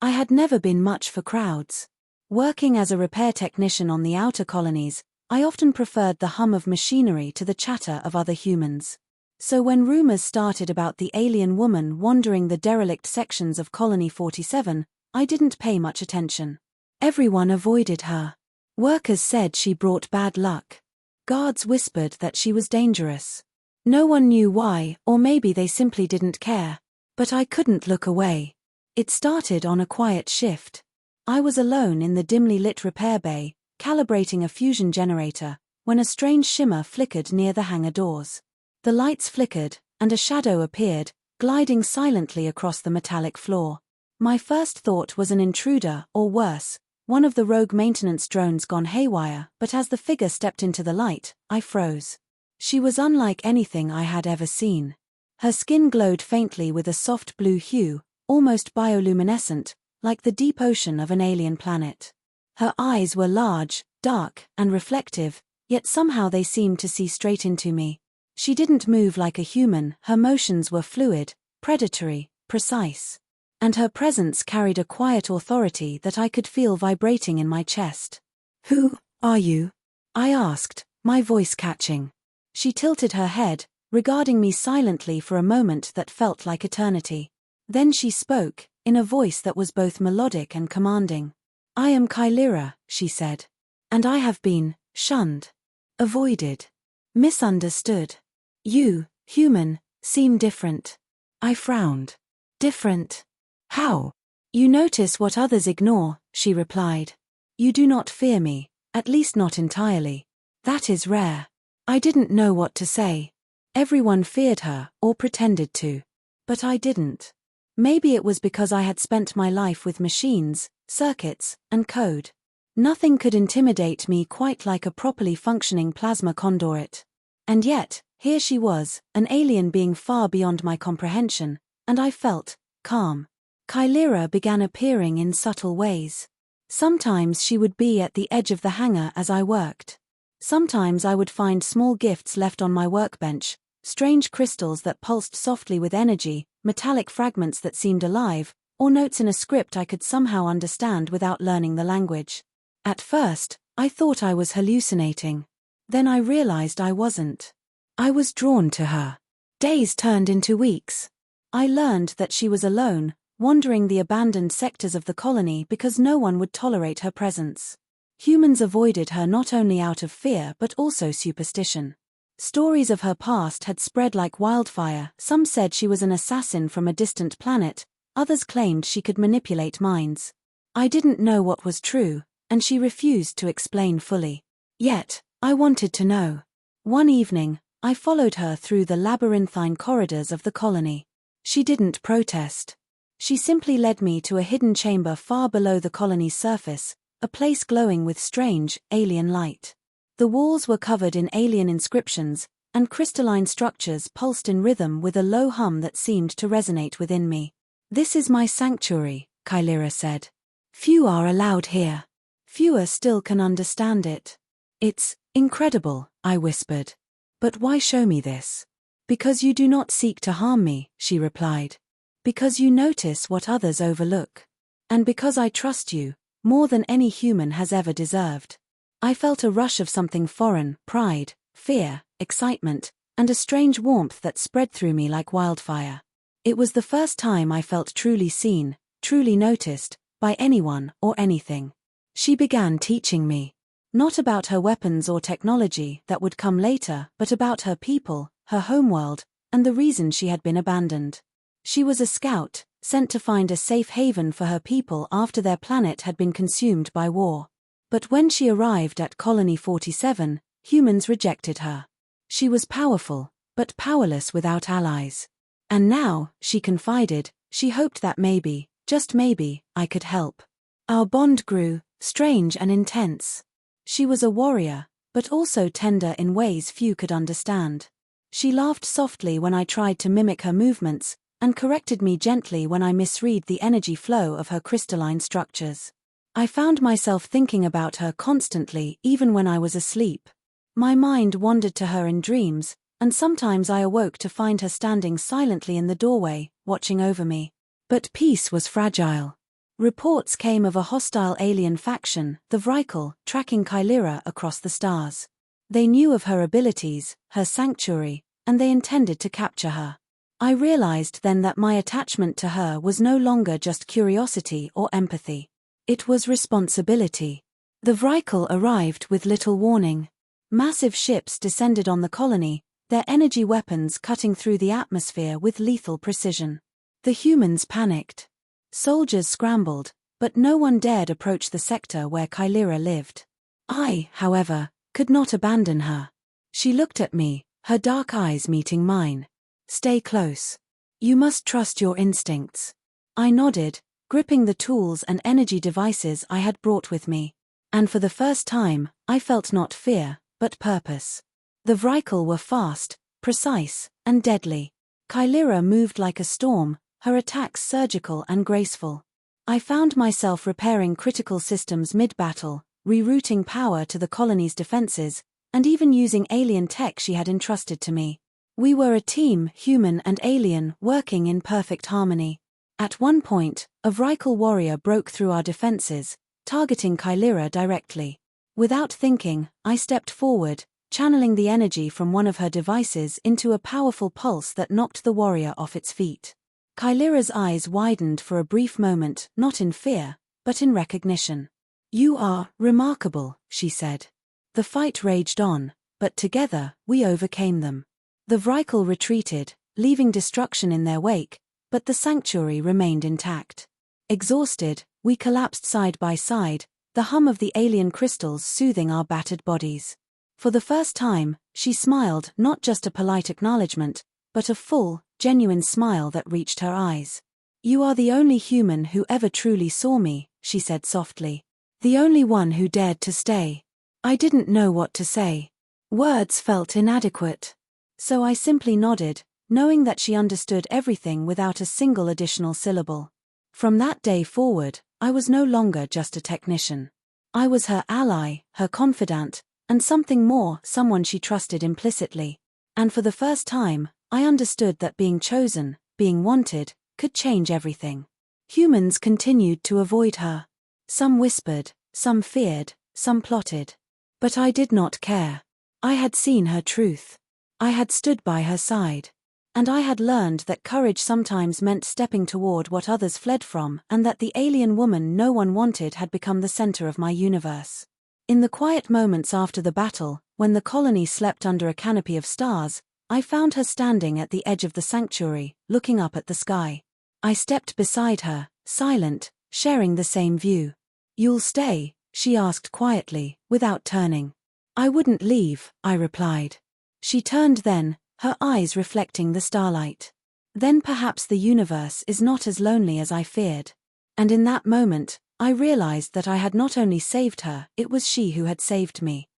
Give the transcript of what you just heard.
I had never been much for crowds. Working as a repair technician on the outer colonies, I often preferred the hum of machinery to the chatter of other humans. So when rumors started about the alien woman wandering the derelict sections of Colony 47, I didn't pay much attention. Everyone avoided her. Workers said she brought bad luck. Guards whispered that she was dangerous. No one knew why, or maybe they simply didn't care. But I couldn't look away. It started on a quiet shift. I was alone in the dimly lit repair bay, calibrating a fusion generator, when a strange shimmer flickered near the hangar doors. The lights flickered, and a shadow appeared, gliding silently across the metallic floor. My first thought was an intruder, or worse, one of the rogue maintenance drones gone haywire, but as the figure stepped into the light, I froze. She was unlike anything I had ever seen. Her skin glowed faintly with a soft blue hue, almost bioluminescent, like the deep ocean of an alien planet. Her eyes were large, dark, and reflective, yet somehow they seemed to see straight into me. She didn't move like a human, her motions were fluid, predatory, precise. And her presence carried a quiet authority that I could feel vibrating in my chest. "Who are you?" I asked, my voice catching. She tilted her head, regarding me silently for a moment that felt like eternity. Then she spoke, in a voice that was both melodic and commanding. "I am Kylira," she said. "And I have been shunned, avoided, misunderstood. You, human, seem different." I frowned. "Different? How?" "You notice what others ignore," she replied. "You do not fear me, at least not entirely. That is rare." I didn't know what to say. Everyone feared her, or pretended to. But I didn't. Maybe it was because I had spent my life with machines, circuits, and code. Nothing could intimidate me quite like a properly functioning plasma conduit. And yet, here she was, an alien being far beyond my comprehension, and I felt calm. Kylira began appearing in subtle ways. Sometimes she would be at the edge of the hangar as I worked. Sometimes I would find small gifts left on my workbench, strange crystals that pulsed softly with energy, metallic fragments that seemed alive, or notes in a script I could somehow understand without learning the language. At first, I thought I was hallucinating. Then I realized I wasn't. I was drawn to her. Days turned into weeks. I learned that she was alone, wandering the abandoned sectors of the colony because no one would tolerate her presence. Humans avoided her not only out of fear but also superstition. Stories of her past had spread like wildfire. Some said she was an assassin from a distant planet, others claimed she could manipulate minds. I didn't know what was true, and she refused to explain fully. Yet, I wanted to know. One evening, I followed her through the labyrinthine corridors of the colony. She didn't protest. She simply led me to a hidden chamber far below the colony's surface, a place glowing with strange, alien light. The walls were covered in alien inscriptions, and crystalline structures pulsed in rhythm with a low hum that seemed to resonate within me. "This is my sanctuary," Kylira said. "Few are allowed here. Fewer still can understand it." "It's incredible," I whispered. "But why show me this?" "Because you do not seek to harm me," she replied. "Because you notice what others overlook. And because I trust you, more than any human has ever deserved." I felt a rush of something foreign, pride, fear, excitement, and a strange warmth that spread through me like wildfire. It was the first time I felt truly seen, truly noticed, by anyone or anything. She began teaching me. Not about her weapons or technology that would come later, but about her people, her homeworld, and the reason she had been abandoned. She was a scout, sent to find a safe haven for her people after their planet had been consumed by war. But when she arrived at Colony 47, humans rejected her. She was powerful, but powerless without allies. And now, she confided, she hoped that maybe, just maybe, I could help. Our bond grew, strange and intense. She was a warrior, but also tender in ways few could understand. She laughed softly when I tried to mimic her movements, and corrected me gently when I misread the energy flow of her crystalline structures. I found myself thinking about her constantly even when I was asleep. My mind wandered to her in dreams, and sometimes I awoke to find her standing silently in the doorway, watching over me. But peace was fragile. Reports came of a hostile alien faction, the Vrykul, tracking Kylera across the stars. They knew of her abilities, her sanctuary, and they intended to capture her. I realized then that my attachment to her was no longer just curiosity or empathy. It was responsibility. The Vrykul arrived with little warning. Massive ships descended on the colony, their energy weapons cutting through the atmosphere with lethal precision. The humans panicked. Soldiers scrambled, but no one dared approach the sector where Kylera lived. I, however, could not abandon her. She looked at me, her dark eyes meeting mine. Stay close. You must trust your instincts. I nodded, gripping the tools and energy devices I had brought with me. And for the first time, I felt not fear, but purpose. The Vrykul were fast, precise, and deadly. Kylera moved like a storm, her attacks surgical and graceful. I found myself repairing critical systems mid-battle, rerouting power to the colony's defenses, and even using alien tech she had entrusted to me. We were a team, human and alien, working in perfect harmony. At one point, a Vrykul warrior broke through our defenses, targeting Kylera directly. Without thinking, I stepped forward, channeling the energy from one of her devices into a powerful pulse that knocked the warrior off its feet. Kylera's eyes widened for a brief moment, not in fear, but in recognition. "You are remarkable," she said. The fight raged on, but together, we overcame them. The Vrykul retreated, leaving destruction in their wake, but the sanctuary remained intact. Exhausted, we collapsed side by side, the hum of the alien crystals soothing our battered bodies. For the first time, she smiled, not just a polite acknowledgement, but a full, genuine smile that reached her eyes. "You are the only human who ever truly saw me," she said softly. "The only one who dared to stay." I didn't know what to say. Words felt inadequate. So I simply nodded, knowing that she understood everything without a single additional syllable. From that day forward, I was no longer just a technician. I was her ally, her confidant, and something more, someone she trusted implicitly. And for the first time, I understood that being chosen, being wanted, could change everything. Humans continued to avoid her. Some whispered, some feared, some plotted. But I did not care. I had seen her truth. I had stood by her side. And I had learned that courage sometimes meant stepping toward what others fled from, and that the alien woman no one wanted had become the center of my universe. In the quiet moments after the battle, when the colony slept under a canopy of stars, I found her standing at the edge of the sanctuary, looking up at the sky. I stepped beside her, silent, sharing the same view. "You'll stay?" she asked quietly, without turning. "I wouldn't leave," I replied. She turned then, her eyes reflecting the starlight. "Then perhaps the universe is not as lonely as I feared." And in that moment, I realized that I had not only saved her, it was she who had saved me.